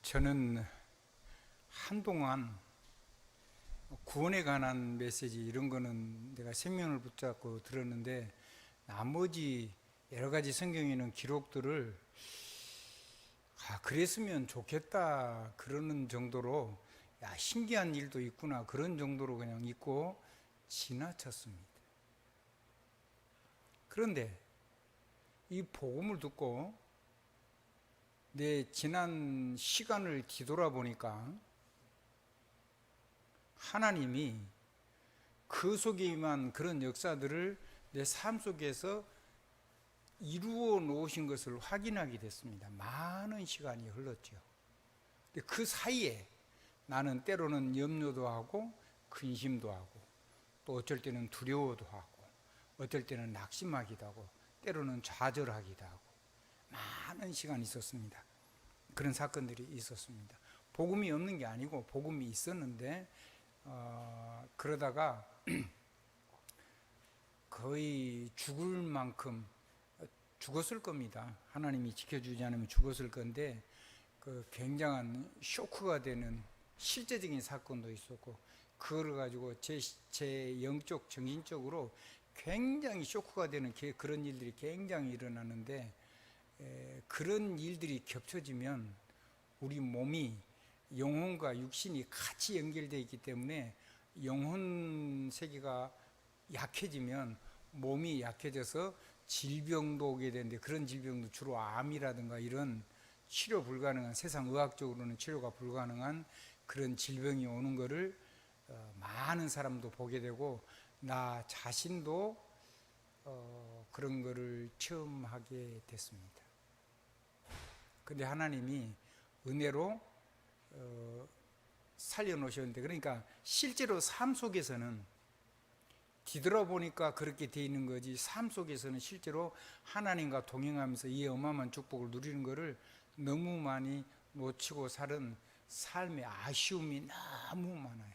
저는 한동안 구원에 관한 메시지 이런 거는 내가 생명을 붙잡고 들었는데, 나머지 여러 가지 성경에 있는 기록들을 그랬으면 좋겠다 그러는 정도로, 신기한 일도 있구나 그런 정도로 그냥 잊고 지나쳤습니다. 그런데 이 복음을 듣고 내 지난 시간을 뒤돌아보니까 하나님이 그 속에 임한 그런 역사들을 내 삶 속에서 이루어 놓으신 것을 확인하게 됐습니다. 많은 시간이 흘렀죠. 그 사이에 나는 때로는 염려도 하고 근심도 하고, 또 어쩔 때는 두려워도 하고, 어떨 때는 낙심하기도 하고, 때로는 좌절하기도 하고, 많은 시간이 있었습니다. 그런 사건들이 있었습니다. 복음이 없는 게 아니고 복음이 있었는데, 그러다가 거의 죽을 만큼 죽었을 겁니다. 하나님이 지켜주지 않으면 죽었을 건데, 그 굉장한 쇼크가 되는 실제적인 사건도 있었고, 그걸 가지고 제 영적 정신적으로 굉장히 쇼크가 되는 그런 일들이 굉장히 일어나는데, 그런 일들이 겹쳐지면 우리 몸이 영혼과 육신이 같이 연결되어 있기 때문에, 영혼 세계가 약해지면 몸이 약해져서 질병도 오게 되는데, 그런 질병도 주로 암이라든가 이런 치료 불가능한, 세상 의학적으로는 치료가 불가능한 그런 질병이 오는 거를 많은 사람도 보게 되고, 나 자신도 그런 거를 처음 하게 됐습니다. 근데 하나님이 은혜로 살려놓으셨는데, 그러니까 실제로 삶 속에서는 뒤돌아보니까 그렇게 돼 있는 거지, 삶 속에서는 실제로 하나님과 동행하면서 이 어마어마한 축복을 누리는 것을 너무 많이 놓치고 살은 삶의 아쉬움이 너무 많아요.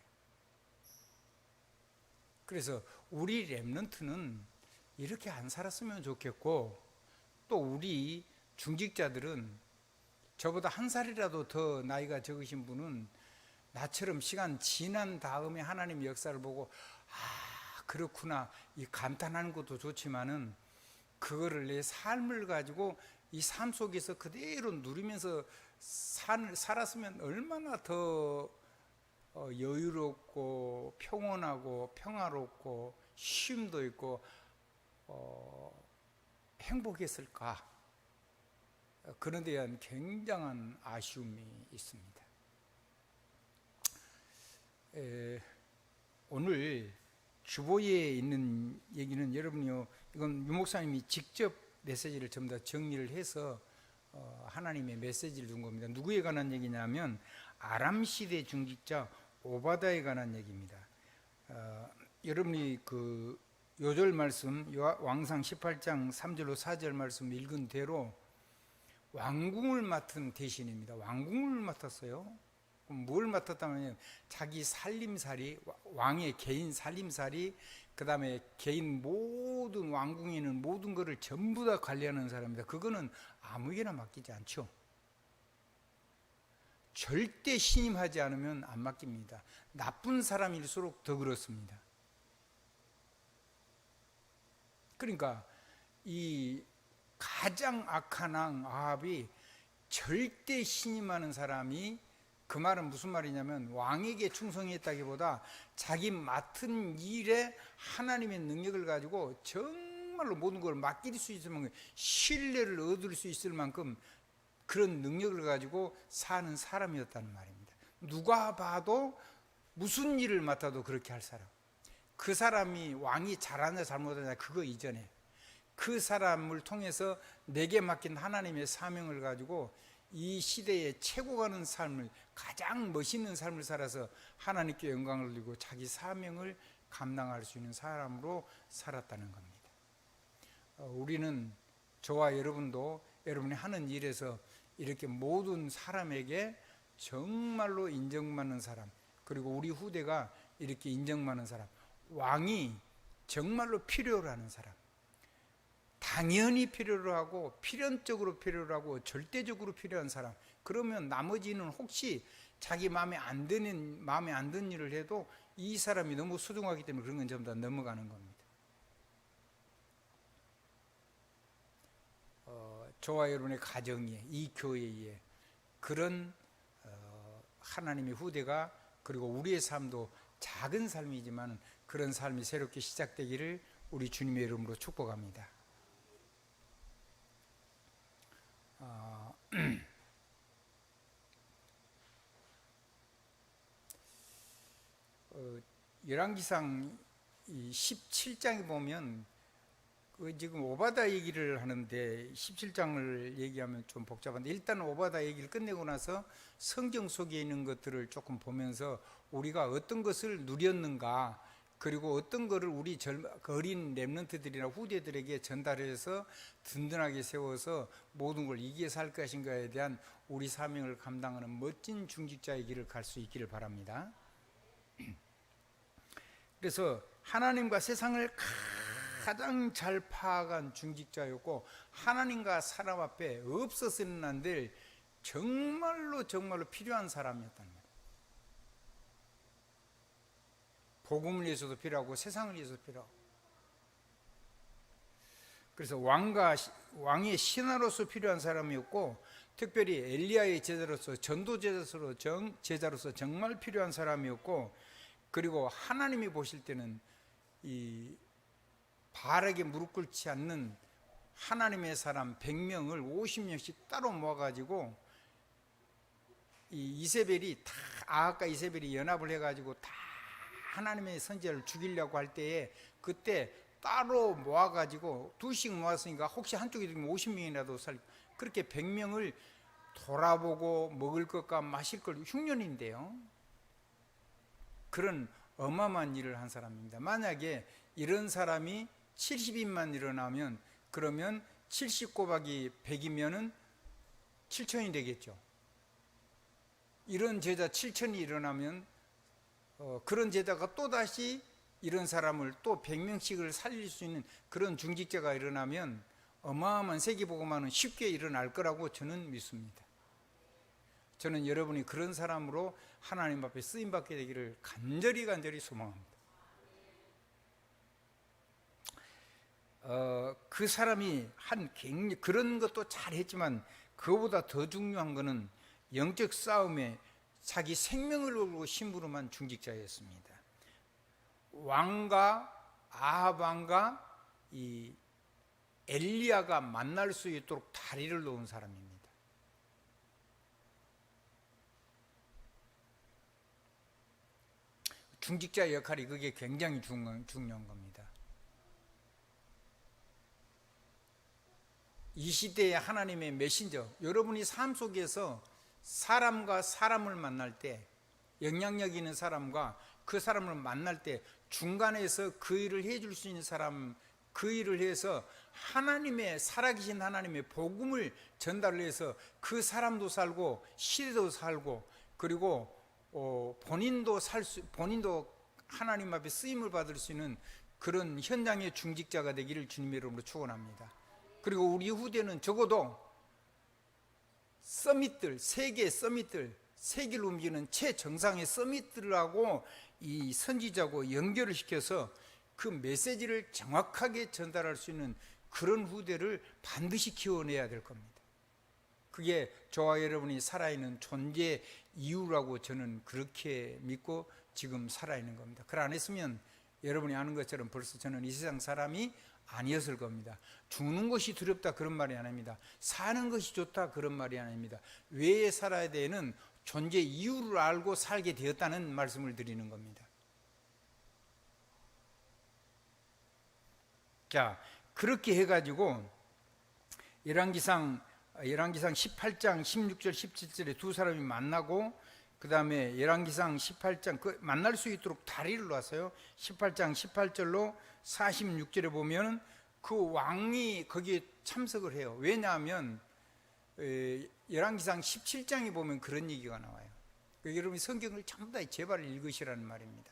그래서 우리 렘넌트는 이렇게 안 살았으면 좋겠고, 또 우리 중직자들은, 저보다 한 살이라도 더 나이가 적으신 분은 나처럼 시간 지난 다음에 하나님의 역사를 보고, 그렇구나, 이 감탄하는 것도 좋지만은 그거를 내 삶을 가지고 이 삶 속에서 그대로 누리면서 살았으면 얼마나 더 여유롭고 평온하고 평화롭고 쉼도 있고 행복했을까. 그런 데 대한 굉장한 아쉬움이 있습니다. 오늘 주보에 있는 얘기는, 여러분이요, 이건 유 목사님이 직접 메시지를 전부 다 정리를 해서 하나님의 메시지를 준 겁니다. 누구에 관한 얘기냐면 아람 시대 중직자 오바다에 관한 얘기입니다. 여러분이 그 요절 말씀, 왕상 18장 3절로 4절 말씀 읽은 대로 왕궁을 맡은 대신입니다. 왕궁을 맡았어요. 뭘 맡았다면 자기 살림살이, 왕의 개인 살림살이, 그 다음에 개인 모든 왕궁에 있는 모든 것을 전부 다 관리하는 사람입니다. 그거는 아무에게나 맡기지 않죠. 절대 신임하지 않으면 안 맡깁니다. 나쁜 사람일수록 더 그렇습니다. 그러니까 이 가장 악한 왕 아합이 절대 신임하는 사람이, 그 말은 무슨 말이냐면, 왕에게 충성했다기보다 자기 맡은 일에 하나님의 능력을 가지고 정말로 모든 걸 맡길 수 있을 만큼, 신뢰를 얻을 수 있을 만큼 그런 능력을 가지고 사는 사람이었다는 말입니다. 누가 봐도 무슨 일을 맡아도 그렇게 할 사람, 그 사람이 왕이 잘하냐 잘못하냐 그거 이전에 그 사람을 통해서 내게 맡긴 하나님의 사명을 가지고 이 시대에 최고 가는 삶을, 가장 멋있는 삶을 살아서 하나님께 영광을 돌리고 자기 사명을 감당할 수 있는 사람으로 살았다는 겁니다. 우리는, 저와 여러분도 여러분이 하는 일에서 이렇게 모든 사람에게 정말로 인정받는 사람, 그리고 우리 후대가 이렇게 인정받는 사람, 왕이 정말로 필요로 하는 사람, 당연히 필요로 하고 필연적으로 필요로 하고 절대적으로 필요한 사람, 그러면 나머지는 혹시 자기 마음에 안 드는 일을 해도 이 사람이 너무 소중하기 때문에 그런 건 전부 다 넘어가는 겁니다. 저와 여러분의 가정에, 이 교회에 그런 하나님의 후대가, 그리고 우리의 삶도 작은 삶이지만 그런 삶이 새롭게 시작되기를 우리 주님의 이름으로 축복합니다. 열왕기상 17장에 보면 지금 오바다 얘기를 하는데 17장을 얘기하면 좀 복잡한데, 일단 오바다 얘기를 끝내고 나서 성경 속에 있는 것들을 조금 보면서 우리가 어떤 것을 누렸는가, 그리고 어떤 것을 우리 어린 렘넌트들이나 후대들에게 전달해서 든든하게 세워서 모든 걸 이기게 살 것인가에 대한 우리 사명을 감당하는 멋진 중직자의 길을 갈 수 있기를 바랍니다. 그래서 하나님과 세상을 가장 잘 파악한 중직자였고, 하나님과 사람 앞에 없어서는 안 될 정말로 필요한 사람이었단 말이에요. 복음을 위해서도 필요하고 세상을 위해서도 필요하고. 그래서 왕의 신하로서 필요한 사람이었고, 특별히 엘리야의 제자로서, 전도 제자로서 정말 필요한 사람이었고, 그리고 하나님이 보실 때는 이 바알에게 무릎 꿇지 않는 하나님의 사람 100명을 50명씩 따로 모아가지고, 이 이세벨이 다, 아합과 이세벨이 연합을 해가지고 다 하나님의 선지자를 죽이려고 할 때에, 그때 따로 모아가지고 2씩 모았으니까 혹시 한쪽이 되면 50명이라도 그렇게 100명을 돌아보고 먹을 것과 마실 걸, 흉년인데요. 그런 어마어마한 일을 한 사람입니다. 만약에 이런 사람이 70인만 일어나면, 그러면 70 곱하기 100이면은 7천이 되겠죠. 이런 제자 7천이 일어나면 그런 제자가 또다시 이런 사람을 또 100명씩을 살릴 수 있는 그런 중직자가 일어나면 어마어마한 세계복음화는 쉽게 일어날 거라고 저는 믿습니다. 저는 여러분이 그런 사람으로 하나님 앞에 쓰임받게 되기를 간절히 소망합니다. 그 사람이 그런 것도 잘했지만 그거보다 더 중요한 것은 영적 싸움에 자기 생명을 걸고 심부름한 중직자였습니다. 아합 왕과 이 엘리야가 만날 수 있도록 다리를 놓은 사람입니다. 중직자의 역할이 그게 굉장히 중요한 겁니다. 이 시대의 하나님의 메신저, 여러분이 삶 속에서 사람과 사람을 만날 때, 영향력 있는 사람과 그 사람을 만날 때 중간에서 그 일을 해줄 수 있는 사람, 그 일을 해서 하나님의, 살아계신 하나님의 복음을 전달을 해서 그 사람도 살고 시대도 살고, 그리고 본인도 하나님 앞에 쓰임을 받을 수 있는 그런 현장의 중직자가 되기를 주님의 이름으로 축원합니다. 그리고 우리 후대는 적어도 세계 서밋들, 세계를 움직이는 최정상의 서밋들하고 이 선지자고 연결을 시켜서 그 메시지를 정확하게 전달할 수 있는 그런 후대를 반드시 키워내야 될 겁니다. 그게 저와 여러분이 살아있는 존재 이유라고 저는 그렇게 믿고 지금 살아있는 겁니다. 그걸 안 했으면 여러분이 아는 것처럼 벌써 저는 이 세상 사람이 아니었을 겁니다. 죽는 것이 두렵다 그런 말이 아닙니다. 사는 것이 좋다 그런 말이 아닙니다. 왜 살아야 되는 존재 이유를 알고 살게 되었다는 말씀을 드리는 겁니다. 자, 그렇게 해가지고 열왕기상 18장 16절 17절에 두 사람이 만나고, 그 다음에 열왕기상 18장 만날 수 있도록 다리를 놨어요. 18장 18절로 46절에 보면 그 왕이 거기에 참석을 해요. 왜냐하면 열왕기상 17장에 보면 그런 얘기가 나와요. 여러분이 성경을 전부 다 제발 읽으시라는 말입니다.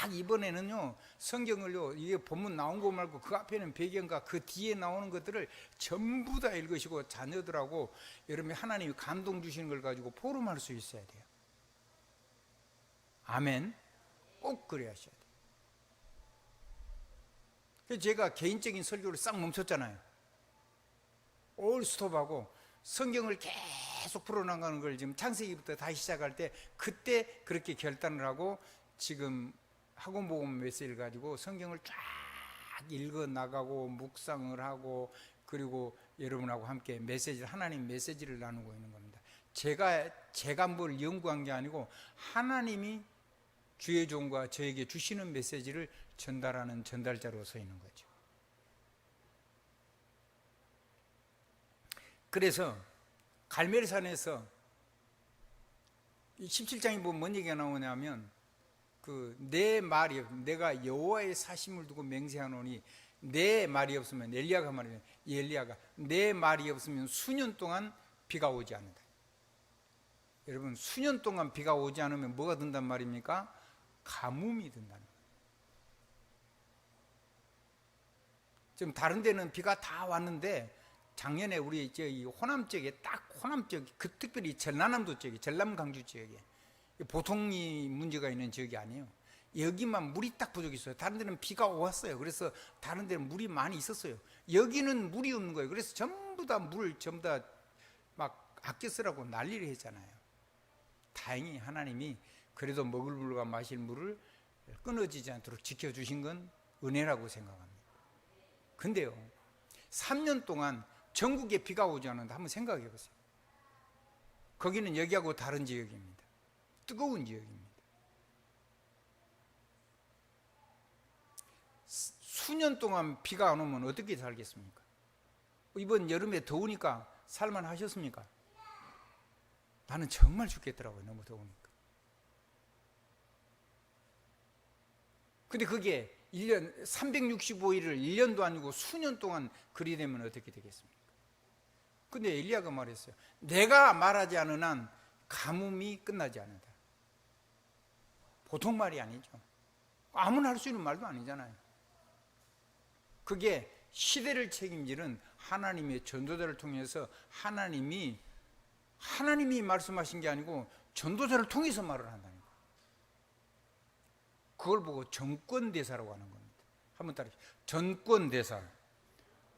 이번에는요 성경을요 이게 본문 나온 거 말고 그 앞에는 배경과 그 뒤에 나오는 것들을 전부 다 읽으시고 자녀들하고 여러분이 하나님이 감동 주시는 걸 가지고 포럼할 수 있어야 돼요. 아멘. 꼭 그래야 하셔야 돼요. 그래서 제가 개인적인 설교를 싹 멈췄잖아요. 올 스톱하고 성경을 계속 풀어나가는 걸 지금 창세기부터 다시 시작할 때 그때 그렇게 결단을 하고 지금 학원복음 메시지를 가지고 성경을 쫙 읽어 나가고 묵상을 하고 그리고 여러분하고 함께 메시지를 하나님 메시지를 나누고 있는 겁니다. 제가 뭘 연구한 게 아니고 하나님이 주의 종과 저에게 주시는 메시지를 전달하는 전달자로 서 있는 거죠. 그래서 갈멜산에서 17장에 보면 뭔 얘기가 나오냐면 내 말이 내가 여호와의 사심을 두고 맹세하노니 내 말이 없으면 엘리야가 말이에요. 엘리야가 내 말이 없으면 수년 동안 비가 오지 않는다. 여러분 수년 동안 비가 오지 않으면 뭐가 든단 말입니까? 가뭄이 든다는 거예요. 지금 다른 데는 비가 다 왔는데 작년에 우리 이 호남 쪽에 딱 호남 쪽, 그 특별히 전라남도 쪽에 전남 강주 지역에 보통이 문제가 있는 지역이 아니에요. 여기만 물이 딱 부족했어요. 다른 데는 비가 왔어요. 그래서 다른 데는 물이 많이 있었어요. 여기는 물이 없는 거예요. 그래서 전부 다 전부 다 막 아껴 쓰라고 난리를 했잖아요. 다행히 하나님이 그래도 먹을 물과 마실 물을 끊어지지 않도록 지켜주신 건 은혜라고 생각합니다. 근데요 3년 동안 전국에 비가 오지 않는다. 한번 생각해 보세요. 거기는 여기하고 다른 지역입니다. 뜨거운 지역입니다. 수년 동안 비가 안 오면 어떻게 살겠습니까? 이번 여름에 더우니까 살만 하셨습니까? 나는 정말 죽겠더라고요. 너무 더우니까. 근데 그게 1년 365일을 1년도 아니고 수년 동안 그리 되면 어떻게 되겠습니까? 근데 엘리야가 말했어요. 내가 말하지 않은 한 가뭄이 끝나지 않는다. 보통 말이 아니죠. 아무나 할 수 있는 말도 아니잖아요. 그게 시대를 책임지는 하나님의 전도자를 통해서 하나님이 말씀하신 게 아니고 전도자를 통해서 말을 한다는 거예요. 그걸 보고 전권대사라고 하는 겁니다. 한번 따라해주세요. 전권대사.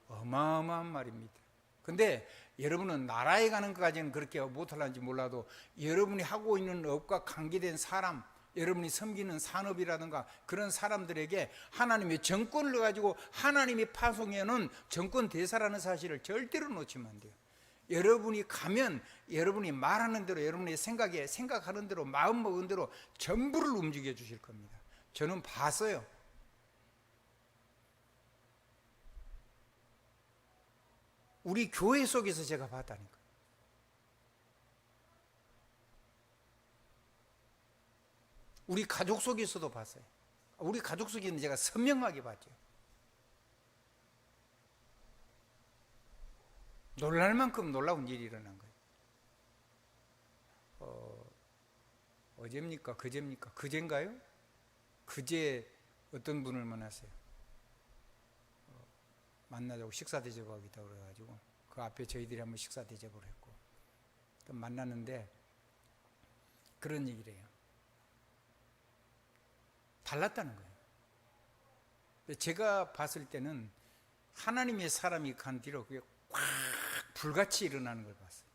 어마어마한 말입니다. 근데 여러분은 나라에 가는 것까지는 그렇게 못할는지 몰라도 여러분이 하고 있는 업과 관계된 사람, 여러분이 섬기는 산업이라든가 그런 사람들에게 하나님의 정권을 가지고 하나님이 파송해놓은 정권대사라는 사실을 절대로 놓치면 안 돼요. 여러분이 가면 여러분이 말하는 대로 여러분의 생각하는 대로 마음 먹은 대로 전부를 움직여 주실 겁니다. 저는 봤어요. 우리 교회 속에서 제가 봤다니까. 우리 가족 속에서도 봤어요. 우리 가족 속에는 제가 선명하게 봤죠. 놀랄 만큼 놀라운 일이 일어난 거예요. 어제입니까? 그제입니까? 그제인가요? 그제 어떤 분을 만났어요. 만나자고 식사 대접하기도 그래가지고 그 앞에 저희들이 한번 식사 대접을 했고 또 만났는데 그런 얘기를 해요. 달랐다는 거예요. 제가 봤을 때는 하나님의 사람이 간 뒤로 그게 확 불같이 일어나는 걸 봤어요.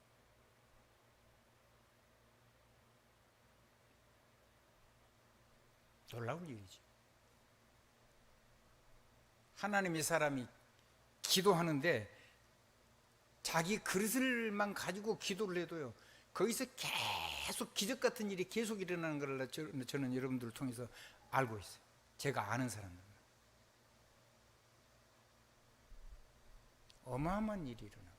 놀라운 일이죠. 하나님의 사람이 기도하는데 자기 그릇을만 가지고 기도를 해도요 거기서 계속 기적 같은 일이 계속 일어나는 걸 저는 여러분들을 통해서 알고 있어요. 제가 아는 사람들. 어마어마한 일이 일어난 거죠.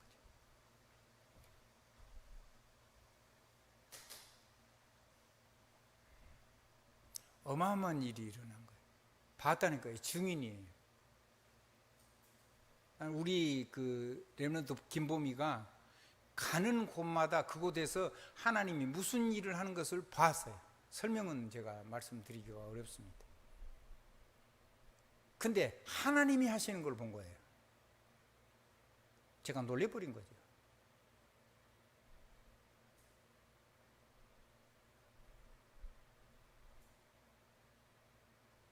어마어마한 일이 일어난 거예요. 봤다니까요. 증인이에요. 우리 렘넌트 김보미가 가는 곳마다 그곳에서 하나님이 무슨 일을 하는 것을 봤어요. 설명은 제가 말씀드리기가 어렵습니다. 근데 하나님이 하시는 걸 본 거예요. 제가 놀래버린 거죠.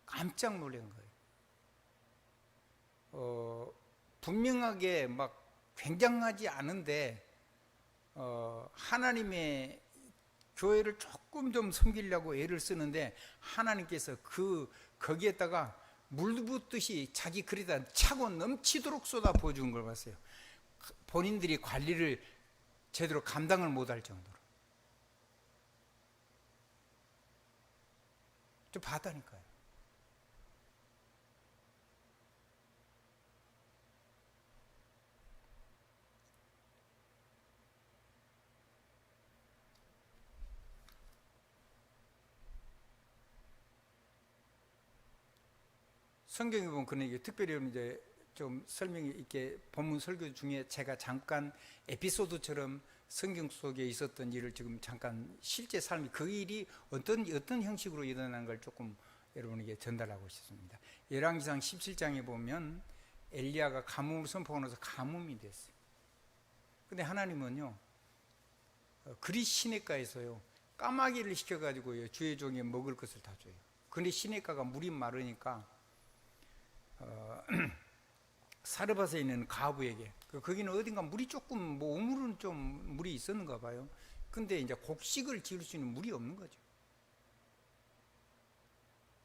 깜짝 놀란 거예요. 분명하게 막 굉장하지 않은데 하나님의 교회를 조금 좀 섬기려고 애를 쓰는데 하나님께서 거기에다가 물 붓듯이 자기 그릇에 차고 넘치도록 쏟아 부어준 걸 봤어요. 본인들이 관리를 제대로 감당을 못할 정도로. 좀 봤다니까요. 성경에 보면 그런 얘기, 특별히 이제 좀 설명이 있게 본문 설교 중에 제가 잠깐 에피소드처럼 성경 속에 있었던 일을 지금 잠깐 실제 삶이 그 일이 어떤 형식으로 일어나는 걸 조금 여러분에게 전달하고 싶습니다. 열왕기상 17장에 보면 엘리야가 가뭄을 선포하고 나서 가뭄이 됐어요. 근데 하나님은요, 그리 시냇가에서요 까마귀를 시켜가지고요 주의 종에 먹을 것을 다 줘요. 근데 시냇가가 물이 마르니까 사르밧에 있는 가부에게, 거기는 어딘가 물이 조금, 뭐 우물은 좀 물이 있었는가 봐요. 근데 이제 곡식을 지을 수 있는 물이 없는 거죠.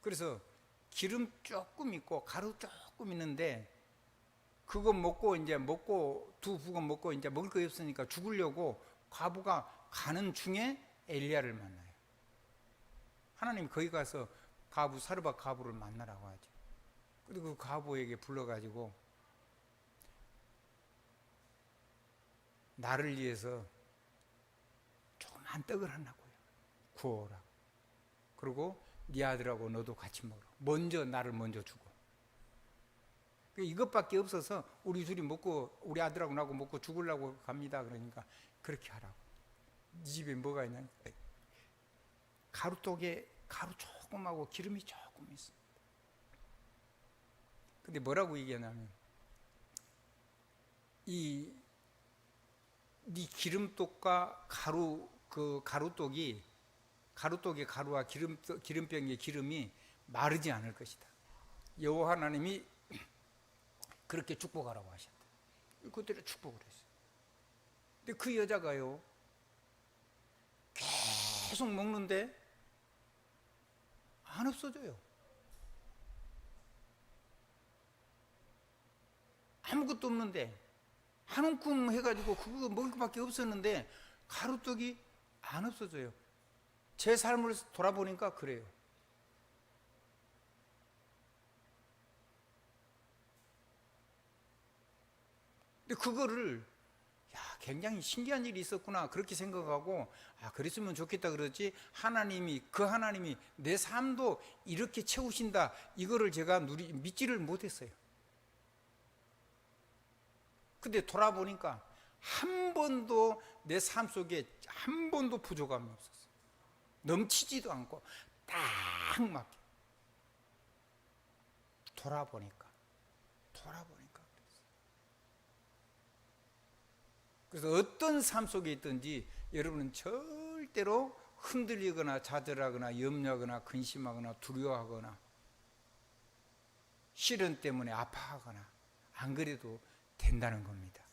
그래서 기름 조금 있고 가루 조금 있는데 그거 먹고 이제 두 부건 먹고 이제 먹을 거 없으니까 죽으려고 과부가 가는 중에 엘리야를 만나요. 하나님 거기 가서 사르밧 가부를 만나라고 하죠. 그리고 그 가부에게 불러가지고 나를 위해서 조그만 떡을 하나고요 구워라. 그리고 네 아들하고 너도 같이 먹어. 나를 먼저 주고. 이것밖에 없어서 우리 둘이 먹고, 우리 아들하고 나하고 먹고 죽으려고 갑니다. 그러니까 그렇게 하라고. 네 집에 뭐가 있냐? 가루독에 가루 조금하고 기름이 조금 있어. 근데 뭐라고 얘기하냐면 네 기름독과 가루독의 가루와 기름병의 기름이 마르지 않을 것이다. 여호와 하나님이 그렇게 축복하라고 하셨다. 그대로 축복을 했어요. 근데 그 여자가요 계속 먹는데 안 없어져요. 아무것도 없는데 한 움큼 해가지고 그거 먹을 것밖에 없었는데 가루떡이 안 없어져요. 제 삶을 돌아보니까 그래요. 근데 그거를 굉장히 신기한 일이 있었구나 그렇게 생각하고 그랬으면 좋겠다 그러지, 그 하나님이 내 삶도 이렇게 채우신다 이거를 제가 믿지를 못했어요. 근데 돌아보니까 한 번도 내 삶 속에 한 번도 부족함이 없었어요. 넘치지도 않고 딱 맞게. 돌아보니까 그래서 어떤 삶 속에 있든지 여러분은 절대로 흔들리거나 좌절하거나 염려하거나 근심하거나 두려워하거나 시련 때문에 아파하거나 안 그래도 된다는 겁니다.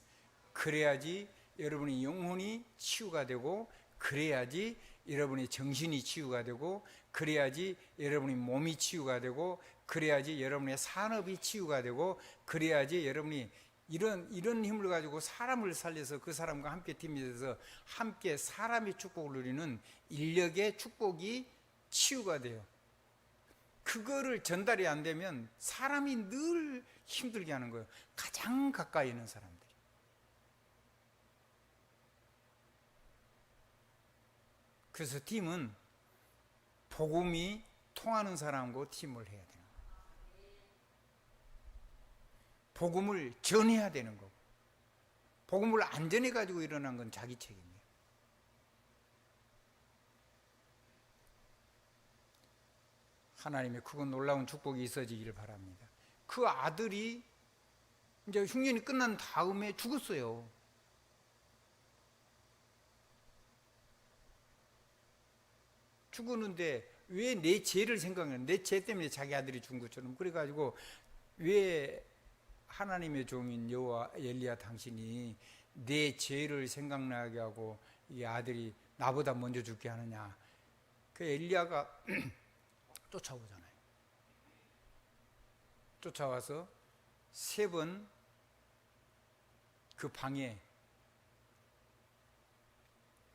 그래야지 여러분의 영혼이 치유가 되고, 그래야지 여러분의 정신이 치유가 되고, 그래야지 여러분의 몸이 치유가 되고, 그래야지 여러분의 산업이 치유가 되고, 그래야지 여러분이 이런 힘을 가지고 사람을 살려서 그 사람과 함께 팀이 돼서 함께 사람의 축복을 누리는 인력의 축복이 치유가 돼요. 그거를 전달이 안 되면 사람이 늘 힘들게 하는 거예요. 가장 가까이 있는 사람들이. 그래서 팀은 복음이 통하는 사람과 팀을 해야 돼요. 복음을 전해야 되는 거고, 복음을 안 전해가지고 일어난 건 자기 책임이에요. 하나님의 크고 놀라운 축복이 있어지기를 바랍니다. 그 아들이 이제 흉년이 끝난 다음에 죽었어요. 죽었는데 왜 내 죄를 생각해? 내 죄 때문에 자기 아들이 죽은 것처럼. 그래가지고 왜 하나님의 종인 여호와 엘리야 당신이 내 죄를 생각나게 하고 이 아들이 나보다 먼저 죽게 하느냐? 그 엘리야가 쫓아오잖아요. 쫓아와서 3번 그 방에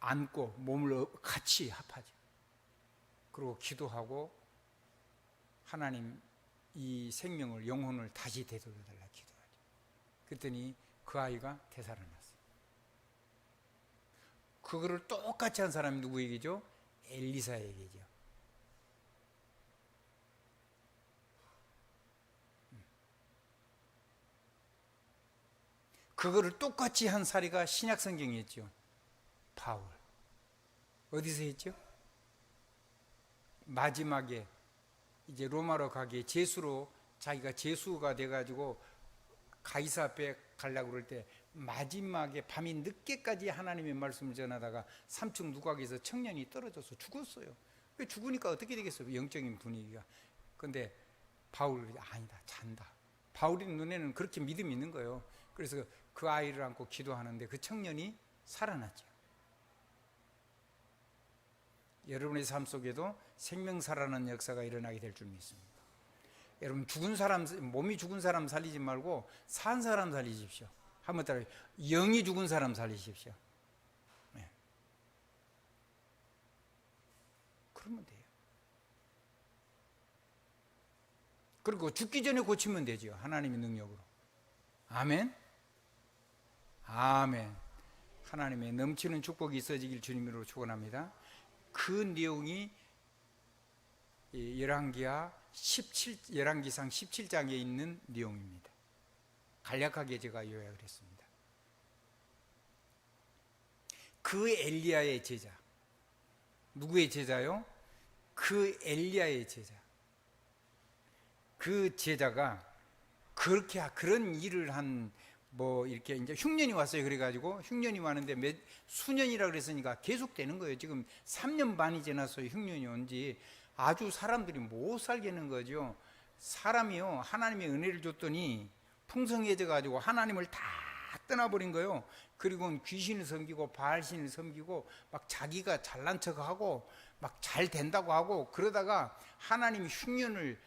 안고 몸을 같이 합하죠. 그리고 기도하고 하나님 이 생명을, 영혼을 다시 되돌려달라 기도하죠. 그랬더니 그 아이가 되살아났어요. 그거를 똑같이 한 사람이 누구 얘기죠? 엘리사 얘기죠. 그거를 똑같이 한 사례가 신약 성경에 있죠. 바울. 어디서 했죠? 마지막에 이제 로마로 가기에 제수로 자기가 제수가 돼가지고 가이사 앞에 가려고 그럴 때 마지막에 밤이 늦게까지 하나님의 말씀을 전하다가 3층 누각에서 청년이 떨어져서 죽었어요. 죽으니까 어떻게 되겠어요? 영적인 분위기가. 근데 바울이 아니다, 잔다. 바울의 눈에는 그렇게 믿음이 있는 거예요. 그래서 그 아이를 안고 기도하는데 그 청년이 살아났죠. 여러분의 삶 속에도 생명 살아나는 역사가 일어나게 될 줄 믿습니다. 여러분, 죽은 사람, 몸이 죽은 사람 살리지 말고 산 사람 살리십시오. 한번 따라해. 영이 죽은 사람 살리십시오. 네. 그러면 돼요. 그리고 죽기 전에 고치면 되죠. 하나님의 능력으로. 아멘. 아멘. 하나님의 넘치는 축복이 있어지길 주님으로 축원합니다. 그 내용이 열왕기상 17장에 있는 내용입니다. 간략하게 제가 요약을 했습니다. 그 엘리야의 제자, 누구의 제자요? 그 엘리야의 제자. 그 제자가 그렇게 그런 일을 한 이렇게 이제 흉년이 왔어요. 그래가지고 흉년이 왔는데 수년이라 그랬으니까 계속 되는 거예요. 지금 3년 반이 지났어요. 흉년이 온지. 아주 사람들이 못 살겠는 거죠. 사람이요, 하나님의 은혜를 줬더니 풍성해져 가지고 하나님을 다 떠나버린 거예요. 그리고 귀신을 섬기고 바알신을 섬기고 막 자기가 잘난 척하고 막 잘 된다고 하고, 그러다가 하나님이 흉년을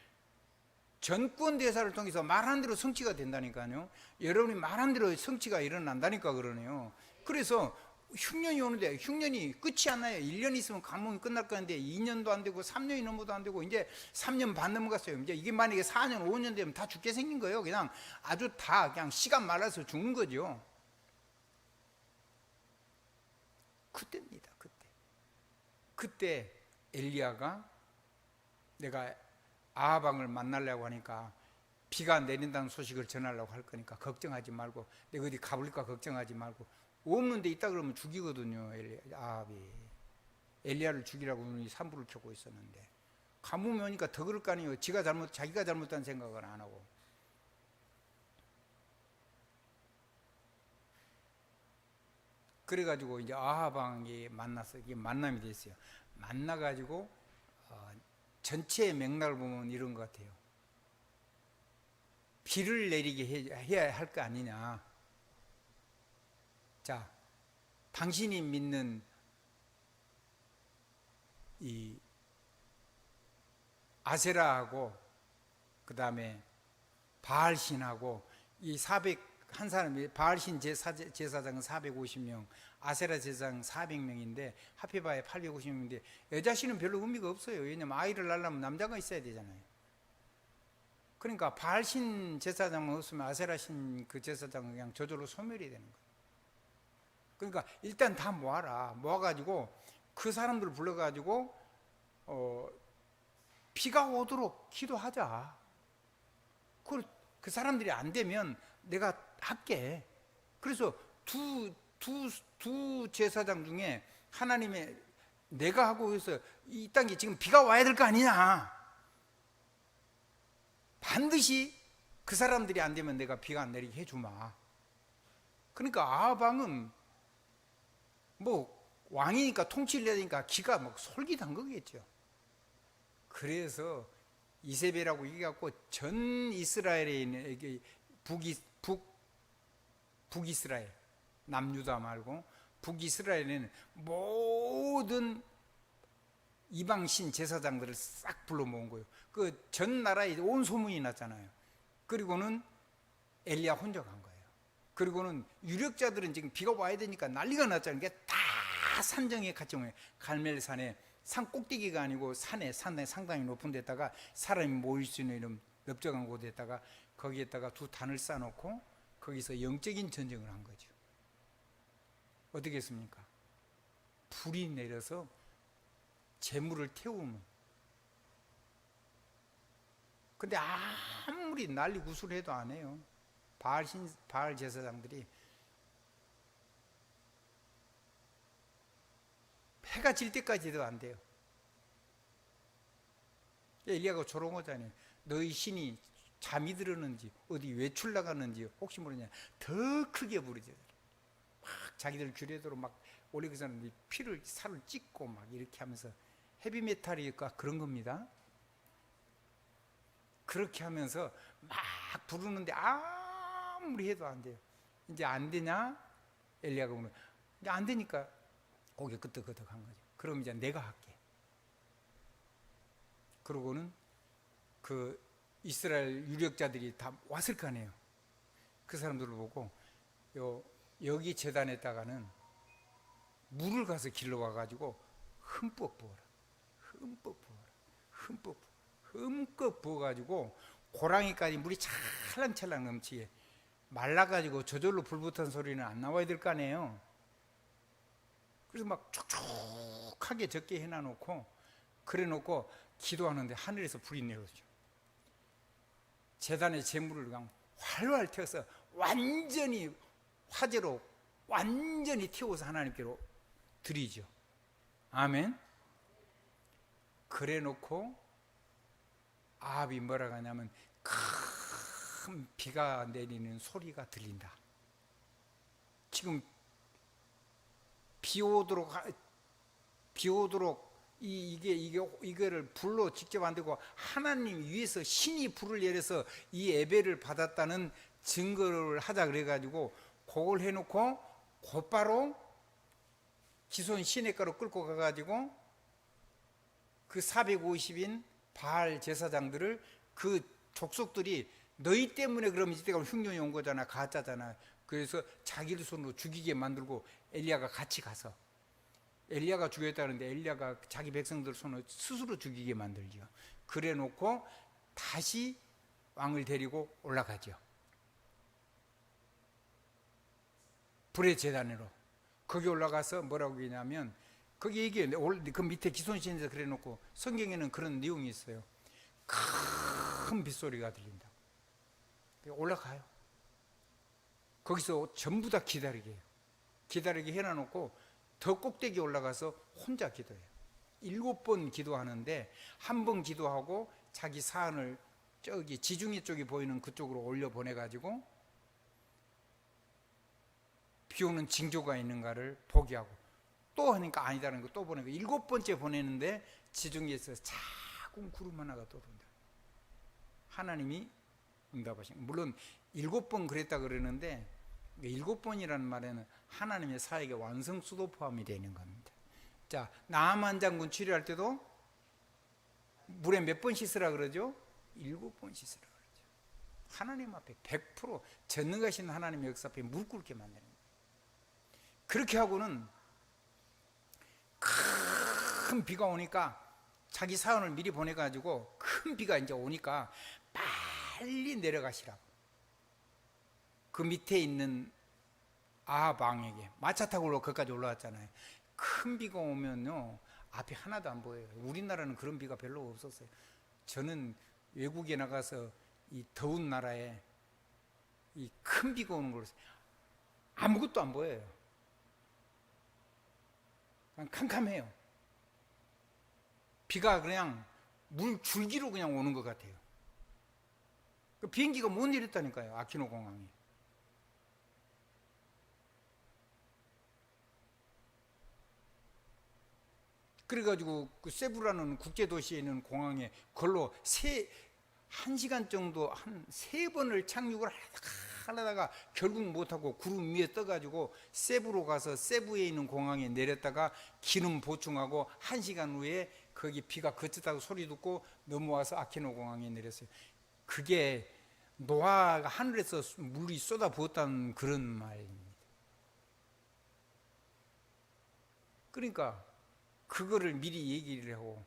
전권 대사를 통해서 말한 대로 성취가 된다니까요. 여러분이 말한 대로 성취가 일어난다니까 그러네요. 그래서 흉년이 오는데 흉년이 끝이 안 나요. 1년 있으면 감옥이 끝날 건데 2년도 안 되고 3년이 넘어도 안 되고 이제 3년 반 넘어갔어요. 이제 이게 만약에 4년 5년 되면 다 죽게 생긴 거예요. 그냥 아주 다 그냥 시간 말라서 죽는 거죠. 그때입니다. 그때 엘리야가 내가 아하방을 만나려고 하니까 비가 내린다는 소식을 전하려고 할 거니까 걱정하지 말고, 내가 어디 가볼까 걱정하지 말고, 없는 데 있다 그러면 죽이거든요. 아합이 엘리야를 죽이라고 산불을 켜고 있었는데, 가뭄이 오니까 더 그럴 거 아니에요. 자기가 잘못한 생각을 안 하고. 그래가지고 이제 아하방이 만났어. 이게 만남이 됐어요. 만나가지고 전체의 맥락을 보면 이런 것 같아요. 비를 내리게 해야 할 거 아니냐. 자, 당신이 믿는 이 아세라하고 그 다음에 바알신하고 이 한 사람이, 바알신 제사장은 450명, 아세라 제사장 400명인데 합해봐야 850명인데 여자신은 별로 의미가 없어요. 왜냐면 아이를 낳으려면 남자가 있어야 되잖아요. 그러니까 바알신 제사장만 없으면 아세라신 그 제사장은 그냥 저절로 소멸이 되는 거예요. 그러니까 일단 다 모아가지고 그 사람들을 불러가지고 비가 오도록 기도하자. 그 사람들이 안 되면 내가 할게. 그래서 두 제사장 중에 하나님의, 내가 하고 해서 이 땅에 지금 비가 와야 될 거 아니냐. 반드시 그 사람들이 안 되면 내가 비가 안 내리게 해주마. 그러니까 아합 왕은 뭐 왕이니까 통치를 해야 되니까 기가 막 솔깃한 거겠죠. 그래서 이세벨이라고 얘기해갖고 전 이스라엘에 있는 북이스라엘, 남유다 말고 북이스라엘에는 모든 이방신 제사장들을 싹 불러 모은 거예요. 그 전 나라에 온 소문이 났잖아요. 그리고는 엘리야 혼자 간 거예요. 그리고는 유력자들은 지금 비가 와야 되니까 난리가 났잖아요. 그게 다 산정에 같이 온 거예요. 갈멜산에 산 꼭대기가 아니고 산에 상당히 높은 데다가 사람이 모일 수 있는 이런 넓적한 곳에다가 거기에다가 두 단을 쌓아놓고 거기서 영적인 전쟁을 한 거죠. 어떻게 했습니까? 불이 내려서 재물을 태우면, 근데 아무리 난리 구슬 해도 안 해요. 바알 제사장들이 해가 질 때까지도 안 돼요. 엘리야가 조롱하잖아요. 너희 신이 잠이 들었는지 어디 외출 나갔는지 혹시 모르냐 더 크게 부르죠. 막 자기들 규례대로 막 올리고서는 피를 살을 찢고 막 이렇게 하면서 헤비메탈이니까 그런 겁니다. 그렇게 하면서 막 부르는데 아무리 해도 안 돼요. 이제 안 되냐? 엘리야가 오늘 이제 안 되니까 고개 끄덕끄덕한 거죠. 그럼 이제 내가 할게. 그러고는 그 이스라엘 유력자들이 다 왔을 거 아니에요. 그 사람들을 보고 여기 제단에다가는 물을 가서 길러와 가지고 흠뻑 부어라. 흠뻑 부어가지고 고랑이까지 물이 찰랑찰랑 넘치게 말라가지고 저절로 불 붙은 소리는 안 나와야 될 거 아니에요. 그래서 막 촉촉하게 적게 해놔놓고 그래 놓고 기도하는데 하늘에서 불이 내려오죠. 제단의 재물을 그냥 활활 태워서 완전히 화재로 완전히 태워서 하나님께로 드리죠. 아멘. 그래 놓고 아합이 뭐라고 하냐면 큰 비가 내리는 소리가 들린다. 지금 비 오도록 이거를 불로 직접 안 되고 하나님 위에서 신이 불을 내려서 이 예배를 받았다는 증거를 하자 그래가지고 그걸 해놓고 곧바로 기손 시내가로 끌고 가가지고 그 450인 바알 제사장들을 그 족속들이 너희 때문에 그러면 이때가 흉년이 온 거잖아. 가짜잖아. 그래서 자기들 손으로 죽이게 만들고 엘리야가 같이 가서 엘리야가 죽였다는데 엘리야가 자기 백성들 손으로 스스로 죽이게 만들죠. 그래 놓고 다시 왕을 데리고 올라가죠. 불의 제단으로. 거기 올라가서 뭐라고 얘기냐면 거기 얘기해요. 그 밑에 기손신에서 그래 놓고 성경에는 그런 내용이 있어요. 큰 빗소리가 들린다. 올라가요. 거기서 전부 다 기다리게 해요. 기다리게 해놔놓고 더 꼭대기 올라가서 혼자 기도해요. 7번 기도하는데 한 번 기도하고 자기 사안을 저기 지중해 쪽이 보이는 그쪽으로 올려 보내가지고 비 오는 징조가 있는가를 보게 하고 또 하니까 아니다라는 거 또 보내고 7번째 보내는데 지중해에서 작은 구름 하나가 떠오른다. 하나님이 응답하신. 물론 7번 그랬다 그러는데 7번이라는 말에는 하나님의 사역의 완성수도 포함이 되는 겁니다. 자, 나아만 장군 치료할 때도 물에 몇 번 씻으라 그러죠? 7번 씻으라 그러죠. 하나님 앞에 100% 전능하신 하나님의 역사 앞에 물 꿇게 만드는 거예요. 그렇게 하고는 큰 비가 오니까 자기 사원을 미리 보내가지고 큰 비가 이제 오니까 빨리 내려가시라고. 그 밑에 있는 아합 왕에게 마차 타고 거기까지 올라왔잖아요. 큰 비가 오면요 앞이 하나도 안 보여요. 우리나라는 그런 비가 별로 없었어요. 저는 외국에 나가서 이 더운 나라에 이 큰 비가 오는 걸 아무것도 안 보여요. 그냥 캄캄해요. 비가 그냥 물 줄기로 그냥 오는 것 같아요. 그 비행기가 못 내렸다니까요, 아키노 공항에. 그래가지고 그 세부라는 국제도시에 있는 공항에 그걸로 1시간 정도 한 3번을 착륙을 하려다가 결국 못하고 구름 위에 떠가지고 세부로 가서 세부에 있는 공항에 내렸다가 기름 보충하고 1시간 후에 거기 비가 그쳤다고 소리 듣고 넘어와서 아키노 공항에 내렸어요. 그게 노아가 하늘에서 물이 쏟아부었다는 그런 말입니다. 그러니까 그거를 미리 얘기를 하고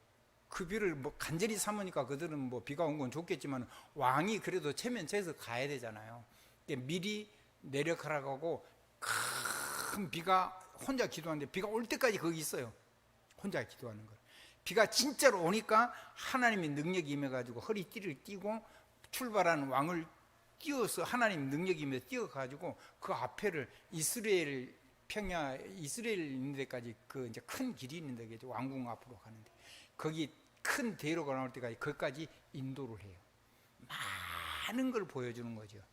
그 비를 뭐 간절히 삼으니까 그들은 뭐 비가 온 건 좋겠지만 왕이 그래도 체면체에서 가야 되잖아요. 미리 내려가라고 하고 큰 비가 혼자 기도하는데 비가 올 때까지 거기 있어요. 혼자 기도하는 거. 비가 진짜로 오니까 하나님의 능력이 임해가지고 허리띠를 띠고 출발하는 왕을 띄워서 하나님 능력이 임해 띄워가지고 그 앞에를 이스라엘 평야 이스라엘 있는 데까지 그 이제 큰 길이 있는 데 왕궁 앞으로 가는데 거기 큰 대로가 나올 때까지 거기까지 인도를 해요. 많은 걸 보여주는 거죠,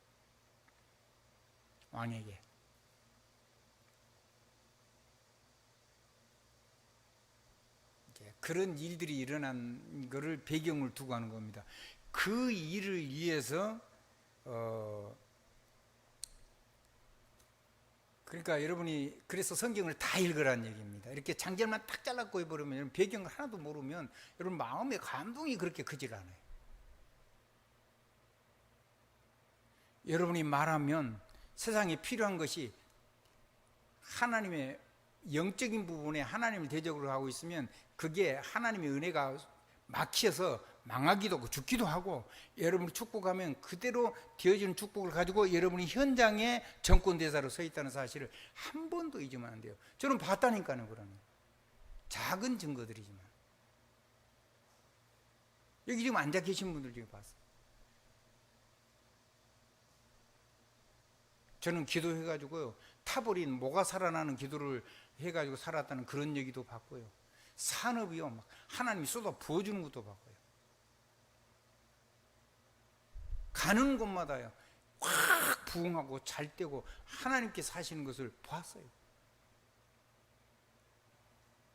왕에게. 그런 일들이 일어난 거를 배경을 두고 하는 겁니다. 그 일을 위해서 그러니까 여러분이 그래서 성경을 다 읽으라는 얘기입니다. 이렇게 장절만 딱 잘라고 해버리면 배경을 하나도 모르면 여러분 마음의 감동이 그렇게 크질 않아요. 여러분이 말하면 세상에 필요한 것이 하나님의 영적인 부분에 하나님을 대적으로 하고 있으면 그게 하나님의 은혜가 막혀서 망하기도 하고 죽기도 하고 여러분이 축복하면 그대로 되어지는 축복을 가지고 여러분이 현장에 정권대사로 서 있다는 사실을 한 번도 잊으면 안 돼요. 저는 봤다니까요. 그러면 작은 증거들이지만 여기 지금 앉아 계신 분들 중에 봤어요. 저는 기도해가지고요 타버린 모가 살아나는 기도를 해가지고 살았다는 그런 얘기도 봤고요. 산업이요 막 하나님이 쏟아 부어주는 것도 봤고요. 가는 곳마다요 확 부흥하고 잘 되고 하나님께 사시는 것을 봤어요.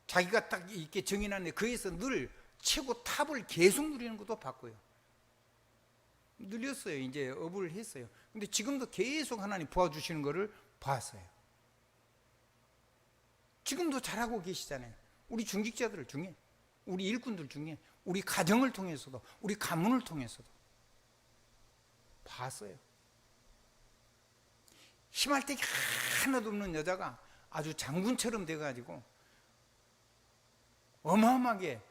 자기가 딱 이렇게 정해놨는데 거기서 늘 최고 탑을 계속 누리는 것도 봤고요. 늘렸어요. 이제 업을 했어요. 근데 지금도 계속 하나님 도와주시는 것을 봤어요. 지금도 잘하고 계시잖아요. 우리 중직자들 중에, 우리 일꾼들 중에, 우리 가정을 통해서도, 우리 가문을 통해서도 봤어요. 힘할 때 하나도 없는 여자가 아주 장군처럼 돼가지고 어마어마하게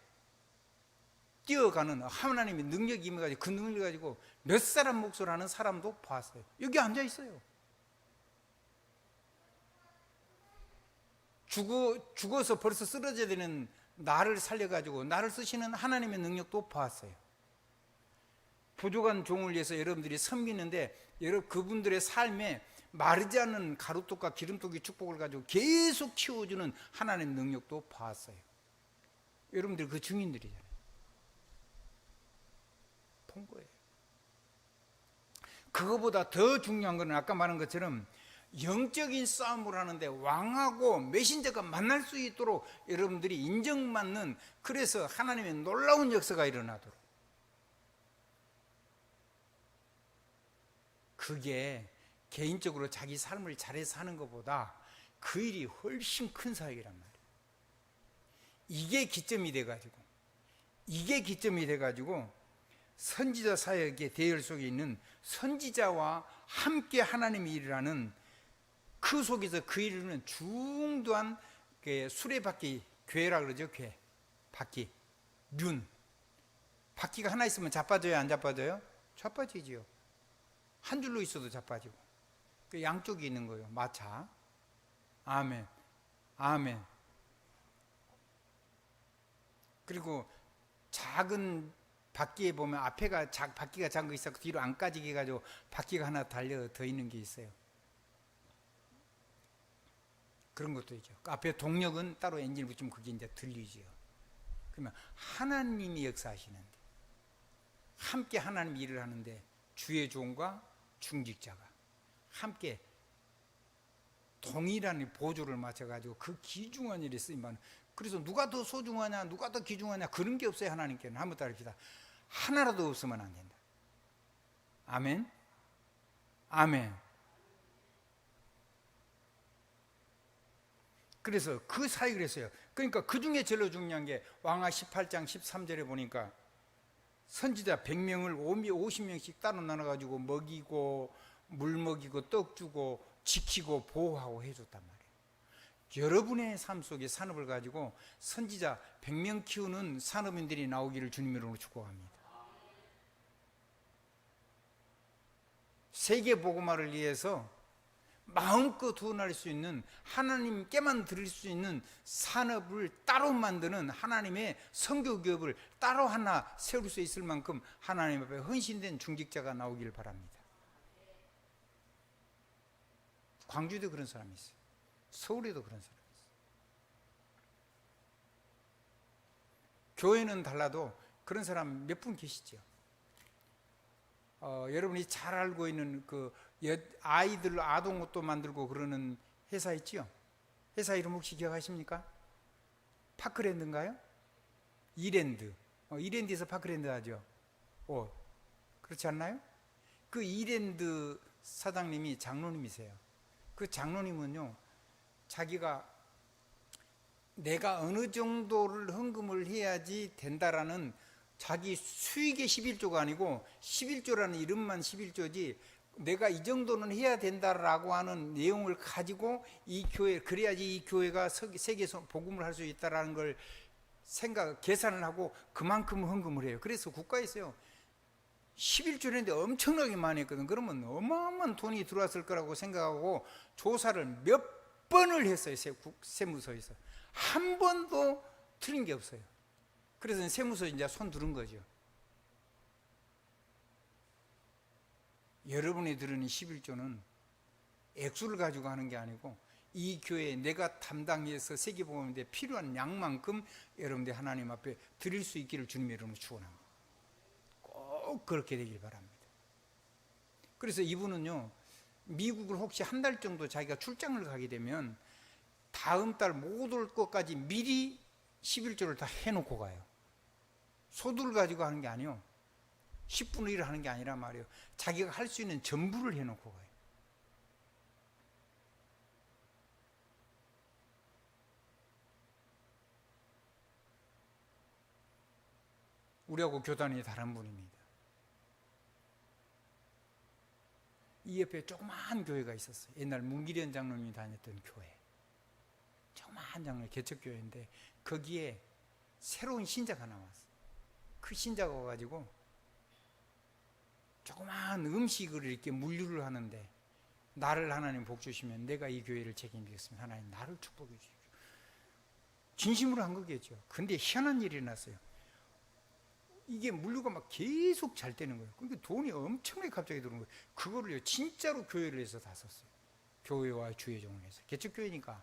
뛰어가는 하나님의 능력이 임해가지고 그 능력을 가지고 몇 사람 몫을 하는 사람도 봤어요. 여기 앉아 있어요. 죽어서 벌써 쓰러져야 되는 나를 살려가지고 나를 쓰시는 하나님의 능력도 봤어요. 부족한 종을 위해서 여러분들이 섬기는데 그분들의 삶에 마르지 않는 가루떡과 기름떡의 축복을 가지고 계속 키워주는 하나님의 능력도 봤어요. 여러분들 그 증인들이잖아요. 본 거예요. 그거보다 더 중요한 것은 아까 말한 것처럼 영적인 싸움을 하는데 왕하고 메신저가 만날 수 있도록 여러분들이 인정받는, 그래서 하나님의 놀라운 역사가 일어나도록, 그게 개인적으로 자기 삶을 잘해서 하는 것보다 그 일이 훨씬 큰 사역이란 말이에요. 이게 기점이 돼가지고 선지자 사역의 대열 속에 있는 선지자와 함께 하나님의 일을 하는, 그 속에서 그 일을 하는 중도한 수레바퀴, 괴라 그러죠. 괴, 바퀴, 륜. 바퀴가 하나 있으면 자빠져요, 안 자빠져요? 자빠지지요. 한 줄로 있어도 자빠지고. 그 양쪽이 있는 거예요. 마차. 아멘. 아멘. 그리고 작은 바퀴에 보면 앞에가 바퀴가 잠겨 있어서 뒤로 안 까지게 해가지고 바퀴가 하나 달려 더 있는 게 있어요. 그런 것도 있죠. 그 앞에 동력은 따로 엔진을 붙이면 그게 이제 들리지요. 그러면 하나님이 역사하시는데, 함께 하나님 일을 하는데 주의 종과 중직자가 함께 동일한 보조를 맞춰가지고 그 귀중한 일에 쓰임받는. 그래서 누가 더 소중하냐, 누가 더 귀중하냐, 그런 게 없어요. 하나님께는. 한번 따릅시다. 하나라도 없으면 안 된다. 아멘. 아멘. 그래서 그 사역을 했어요. 그러니까 그 중에 제일 중요한 게 왕하 18장 13절에 보니까 선지자 100명을 50명씩 따로 나눠가지고 먹이고 물 먹이고 떡 주고 지키고 보호하고 해줬단 말이에요. 여러분의 삶 속에 산업을 가지고 선지자 100명 키우는 산업인들이 나오기를 주님으로 축복합니다. 세계 복음화를 위해서 마음껏 후원할 수 있는, 하나님께만 드릴 수 있는 산업을 따로 만드는 하나님의 선교기업을 따로 하나 세울 수 있을 만큼 하나님 앞에 헌신된 중직자가 나오길 바랍니다. 광주에도 그런 사람이 있어요. 서울에도 그런 사람이 있어요. 교회는 달라도 그런 사람 몇 분 계시죠. 여러분이 잘 알고 있는 그 아이들 아동 옷도 만들고 그러는 회사 있지요? 회사 이름 혹시 기억하십니까? 파크랜드인가요? 이랜드. 이랜드에서 파크랜드 하죠. 그렇지 않나요? 그 이랜드 사장님이 장로님이세요. 그 장로님은요, 자기가 내가 어느 정도를 헌금을 해야지 된다라는 자기 수익의 11조가 아니고 11조라는 이름만 11조지 내가 이 정도는 해야 된다라고 하는 내용을 가지고 이 교회, 그래야지 이 교회가 세계에서 복음을 할 수 있다라는 걸 계산을 하고 그만큼 헌금을 해요. 그래서 국가에서요 11조인데 엄청나게 많이 했거든. 그러면 어마어마한 돈이 들어왔을 거라고 생각하고 조사를 몇 번을 했어요. 세무서에서 한 번도 틀린 게 없어요. 그래서 세무서에 이제 손 두른 거죠. 여러분이 들으는 11조는 액수를 가지고 하는 게 아니고 이 교회에 내가 담당해서 세계복음에 필요한 양만큼 여러분들 하나님 앞에 드릴 수 있기를 주님의 이름으로 축원합니다. 꼭 그렇게 되길 바랍니다. 그래서 이분은요, 미국을 혹시 한 달 정도 자기가 출장을 가게 되면 다음 달 못 올 것까지 미리 11조를 다 해놓고 가요. 소두를 가지고 하는 게 아니요, 10분의 1을 하는 게 아니라 말이에요. 자기가 할 수 있는 전부를 해놓고 가요. 우리하고 교단이 다른 분입니다. 이 옆에 조그마한 교회가 있었어요. 옛날 문기련 장로님이 다녔던 교회. 조그마한 장로, 개척교회인데 거기에 새로운 신자가 나왔어요. 그 신자가 와가지고 조그마한 음식을 이렇게 물류를 하는데, 나를 하나님 복 주시면 내가 이 교회를 책임지겠습니다. 하나님 나를 축복해 주십시오. 진심으로 한 거겠죠. 근데 희한한 일이 일어났어요. 이게 물류가 막 계속 잘 되는 거예요. 그러니까 돈이 엄청나게 갑자기 들어오는 거예요. 그거를요 진짜로 교회를 해서 다 썼어요. 교회와 주의 종을 해서. 개척교회니까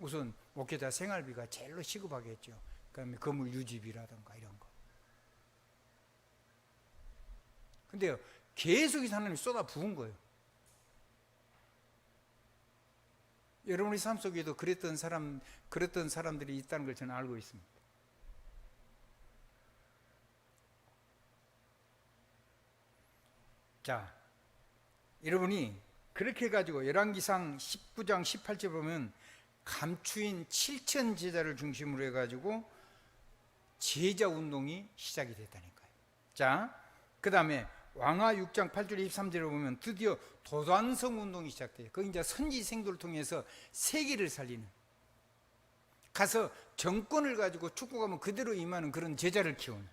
우선 목회자 생활비가 제일로 시급하겠죠. 그다음에 건물 유지비라든가 이런 거. 근데요 계속 하나님이 쏟아 부은 거예요. 여러분의 삶 속에도 그랬던 사람들이 있다는 걸 저는 알고 있습니다. 자, 여러분이 그렇게 해가지고 열왕기상 19장 18절 보면 감추인 7천 제자를 중심으로 해가지고 제자 운동이 시작이 됐다니까요. 자, 그 다음에 왕하 6장 8절 23절을 보면 드디어 도단성 운동이 시작돼요. 그 이제 선지생들을 통해서 세계를 살리는, 가서 정권을 가지고 축복하면 그대로 임하는 그런 제자를 키우는.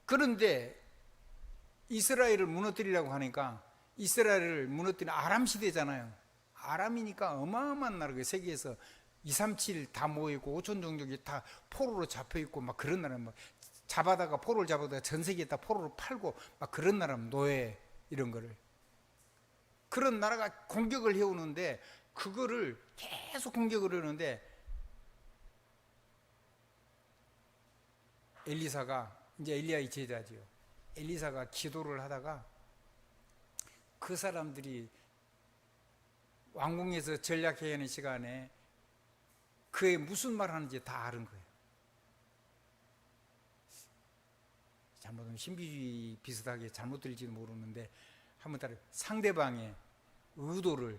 그런데 이스라엘을 무너뜨리려고 하니까, 이스라엘을 무너뜨리는 아람 시대잖아요. 아람이니까 어마어마한 나라가 세계에서 237 다 모이고 5천 종족이 다 포로로 잡혀있고 막 그런 나라, 막 포로를 잡아다가 전 세계에 다 포로로 팔고 막 그런 나라, 노예 이런 거를, 그런 나라가 공격을 해오는데, 그거를 계속 공격을 하는데 엘리사가 이제 엘리야의 제자지요. 엘리사가 기도를 하다가 그 사람들이 왕궁에서 전략해야 하는 시간에 그의 무슨 말 하는지 다 아는 거예요. 잘못하면 신비주의 비슷하게 잘못 들릴지도 모르는데 한번 따라 상대방의 의도를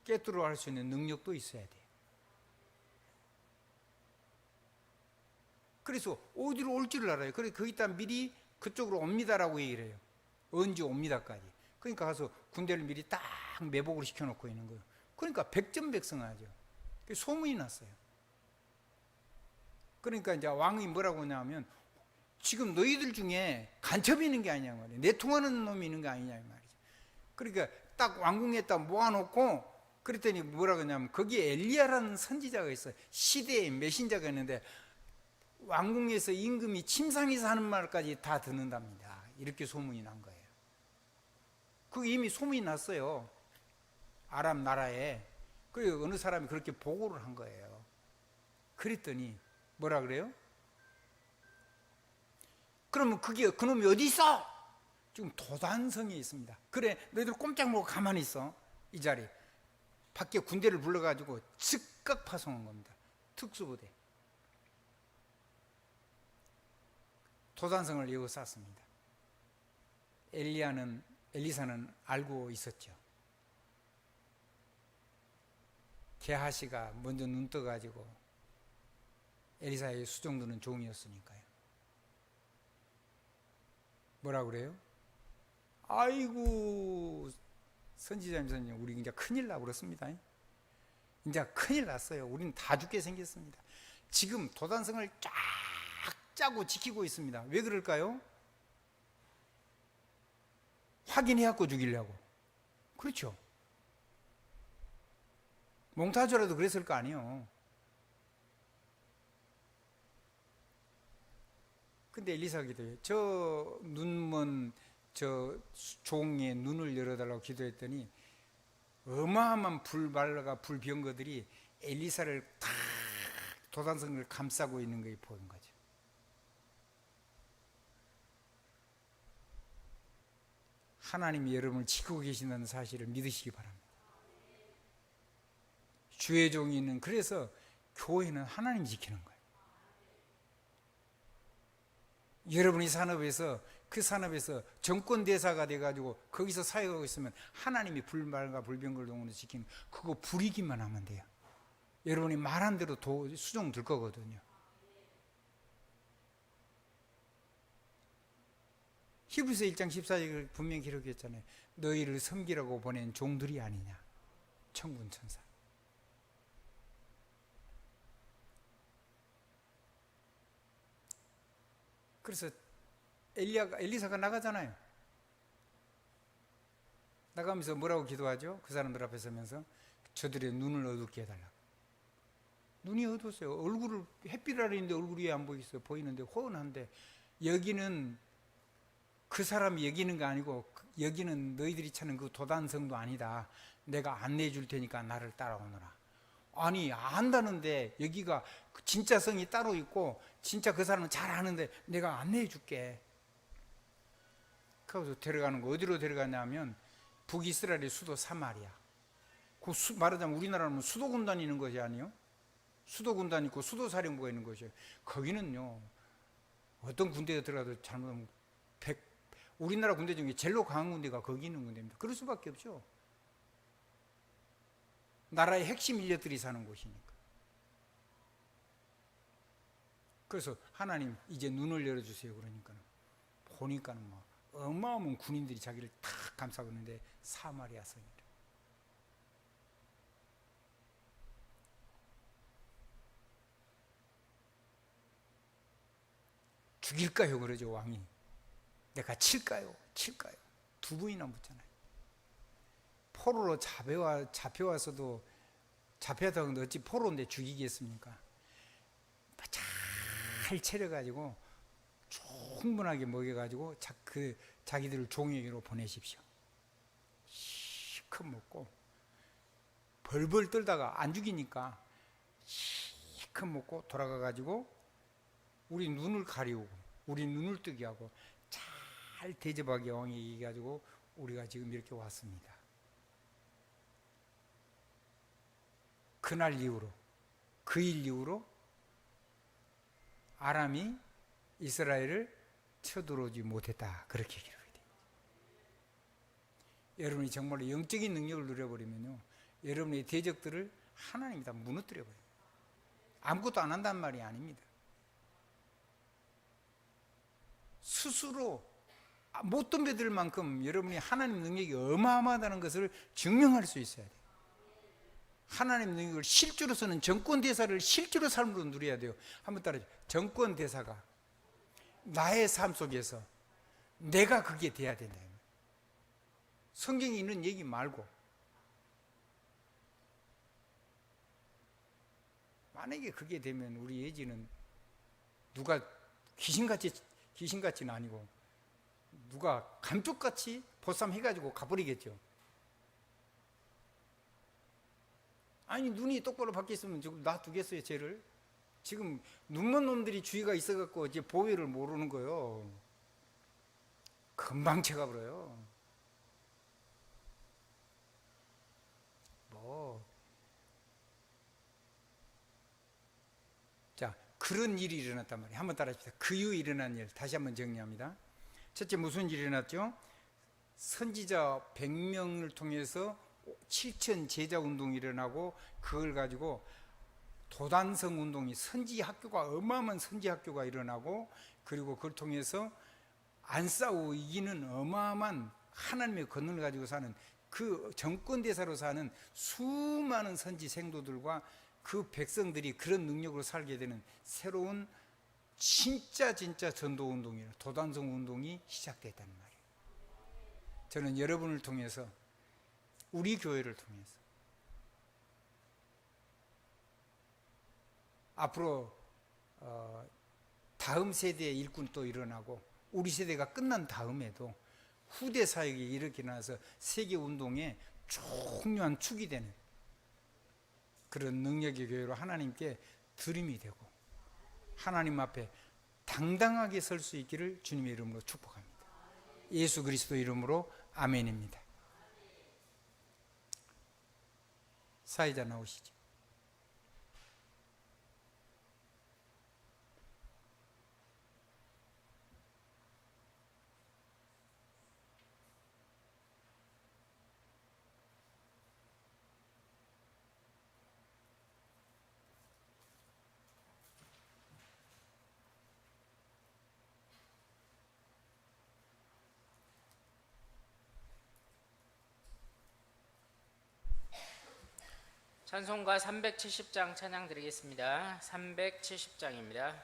깨뜨려 할 수 있는 능력도 있어야 돼요. 그래서 어디로 올지를 알아요. 그래서 거기다 미리 그쪽으로 옵니다라고 얘기를 해요. 언제 옵니다까지. 그러니까 가서 군대를 미리 딱 매복을 시켜놓고 있는 거예요. 그러니까 백전백승하죠. 소문이 났어요. 그러니까 이제 왕이 뭐라고 하냐면 지금 너희들 중에 간첩이 있는 게 아니냐 말이에요. 내통하는 놈이 있는 게 아니냐 말이죠. 그러니까 딱 왕궁에 딱 모아놓고 그랬더니 뭐라고 하냐면 거기에 엘리야라는 선지자가 있어요. 시대의 메신저가 있는데 왕궁에서 임금이 침상에서 하는 말까지 다 듣는답니다. 이렇게 소문이 난 거예요. 그게 이미 소문이 났어요. 아람 나라에. 그리고 어느 사람이 그렇게 보고를 한 거예요. 그랬더니 뭐라 그래요? 그러면 그게 그놈이 어디 있어? 지금 도단성에 있습니다. 그래 너희들 꼼짝 말고 가만히 있어. 이 자리 밖에 군대를 불러가지고 즉각 파송한 겁니다. 특수부대. 도단성을 에워쌌습니다. 엘리사는 알고 있었죠. 게하시가 먼저 눈 떠가지고 엘리사의 수종드는 종이었으니까요. 뭐라 그래요? 아이고 선지자님 선생님 우리 이제 큰일 나고 그렇습니다. 이제 큰일 났어요. 우리는 다 죽게 생겼습니다. 지금 도단성을 쫙 짜고 지키고 있습니다. 왜 그럴까요? 확인해갖고 죽이려고. 그렇죠. 몽타주라도 그랬을 거 아니에요. 근데 엘리사가 기도해요. 저 눈먼 저 종의 눈을 열어달라고 기도했더니 어마어마한 불발라가 불병거들이 엘리사를 다 도단성을 감싸고 있는 게 보인 거죠. 하나님이 여러분을 지키고 계신다는 사실을 믿으시기 바랍니다. 주의 종이 있는 그래서 교회는 하나님이 지키는 거예요. 여러분이 산업에서 그 산업에서 정권대사가 돼가지고 거기서 사역하고 있으면 하나님이 불말과 불병거를 동원해 지키는 그거 부리기만 하면 돼요. 여러분이 말한 대로 수종 들 거거든요. 히브리서 1장 14절을 분명히 기록했잖아요. 너희를 섬기라고 보낸 종들이 아니냐. 천군 천사. 그래서 엘리사가 나가잖아요. 나가면서 뭐라고 기도하죠? 그 사람들 앞에 서면서 저들의 눈을 어둡게 해달라고. 눈이 어두웠어요. 얼굴을 햇빛 아래 있는데 얼굴이 안 보이겠어요. 보이는데 호은한데 여기는 그 사람이 여기는 거 아니고 여기는 너희들이 찾는 그 도단성도 아니다. 내가 안내해 줄 테니까 나를 따라오너라. 아니 안다는데 여기가 진짜 성이 따로 있고 진짜 그 사람은 잘 아는데 내가 안내해 줄게. 그래서 데려가는 거 어디로 데려가냐면 북이스라엘의 수도 사마리아. 그 말하자면 우리나라는 수도군단이 있는 것이 아니에요. 수도군단 있고 수도사령부가 있는 것이에요. 거기는요 어떤 군대에 들어가도 잘못하면 우리나라 군대 중에 제일 강한 군대가 거기 있는 군대입니다. 그럴 수밖에 없죠. 나라의 핵심 인력들이 사는 곳이니까. 그래서 하나님 이제 눈을 열어주세요. 그러니까는 보니까는 뭐 어마어마한 군인들이 자기를 탁 감싸고 있는데 사마리아 성이래. 죽일까요? 그러죠 왕이. 내가 칠까요? 두 번이나 묻잖아요. 포로로 잡혀와서도 잡혀왔다고 어찌 포로인데 죽이겠습니까? 잘 차려가지고 충분하게 먹여가지고 자기들을 종에게로 보내십시오. 실컷 먹고 벌벌 떨다가 안 죽이니까 실컷 먹고 돌아가가지고 우리 눈을 가리우고 우리 눈을 뜨게 하고 잘 대접하게 왕이 얘기해가지고 우리가 지금 이렇게 왔습니다. 그날 이후로, 그 일 이후로 아람이 이스라엘을 쳐들어오지 못했다, 그렇게 기록이 됩니다. 여러분이 정말로 영적인 능력을 누려버리면요, 여러분의 대적들을 하나님이 다 무너뜨려버려요. 아무것도 안 한다는 말이 아닙니다. 스스로 못 덤벼들 만큼 여러분이 하나님 능력이 어마어마하다는 것을 증명할 수 있어야 돼요. 하나님 능력을 실제로서는 정권대사를 실제로 삶으로 누려야 돼요. 한번 따라해요. 정권대사가 나의 삶 속에서 내가 그게 돼야 된다. 성경에 있는 얘기 말고, 만약에 그게 되면 우리 예지는 누가 귀신같이는 아니고 누가 감쪽같이 보쌈해가지고 가버리겠죠. 아니, 눈이 똑바로 바뀌었으면 지금 놔두겠어요, 쟤를? 지금 눈먼 놈들이 주의가 있어갖고 이제 보혈을 모르는 거예요. 금방 채가버려요. 자, 그런 일이 일어났단 말이에요. 한번 따라합시다. 그 이후에 일어난 일, 다시 한번 정리합니다. 첫째, 무슨 일이 일어났죠? 선지자 100명을 통해서 7천 제자 운동이 일어나고, 그걸 가지고 도단성 운동이, 선지 학교가, 어마어마한 선지 학교가 일어나고, 그리고 그걸 통해서 안 싸우고 이기는 어마어마한 하나님의 권능을 가지고 사는, 그 정권대사로 사는 수많은 선지 생도들과 그 백성들이 그런 능력으로 살게 되는 새로운 진짜 전도 운동이에요. 도단성 운동이 시작됐다는 말이에요. 저는 여러분을 통해서, 우리 교회를 통해서 앞으로 다음 세대의 일꾼 또 일어나고, 우리 세대가 끝난 다음에도 후대 사역이 이렇게 나서 세계 운동의 중요한 축이 되는 그런 능력의 교회로 하나님께 드림이 되고 하나님 앞에 당당하게 설 수 있기를 주님의 이름으로 축복합니다. 예수 그리스도 이름으로 아멘입니다. 사회자 나오시죠. 찬송가 370장 찬양 드리겠습니다. 370장입니다.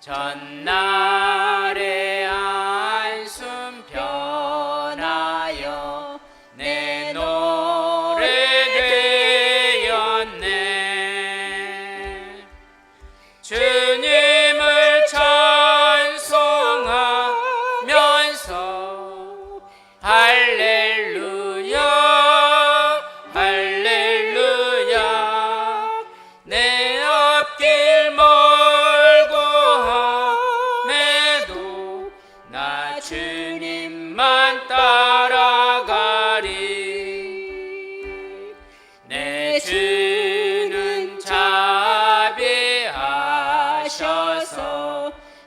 전날의 안숨 변하여 내 노래 되었네. 주님을 찾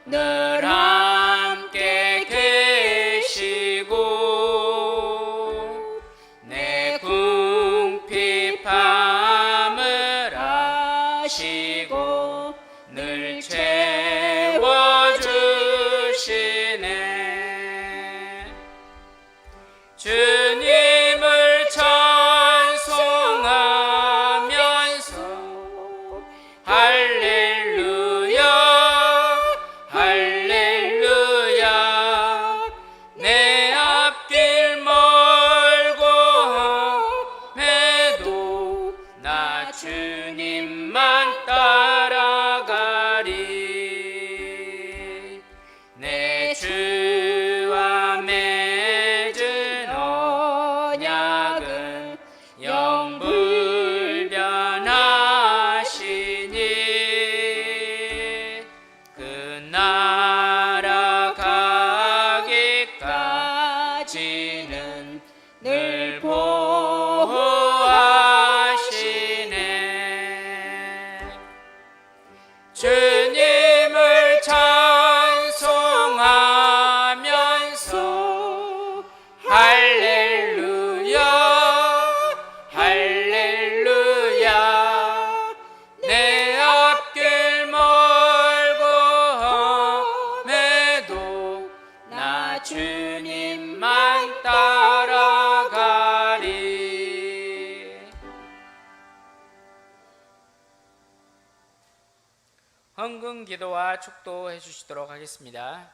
늘 함께 계시고 내 궁핍함을 아시고 늘 채워주시네. 주님을 찬송하면서 할렐루야 할렐루야 내 앞길 멀고 험해도 나 주님만 따라가리. 내 주와 맺은 언약은 영불변하시니 그 나라 가기까지는 늘 보호하시네. 주님을 찬송하면서 할렐루야 할렐루야 내 앞길 멀고 험해도 나 주님만 따라가리. 헌금 기도와 축도해 주시도록 하겠습니다.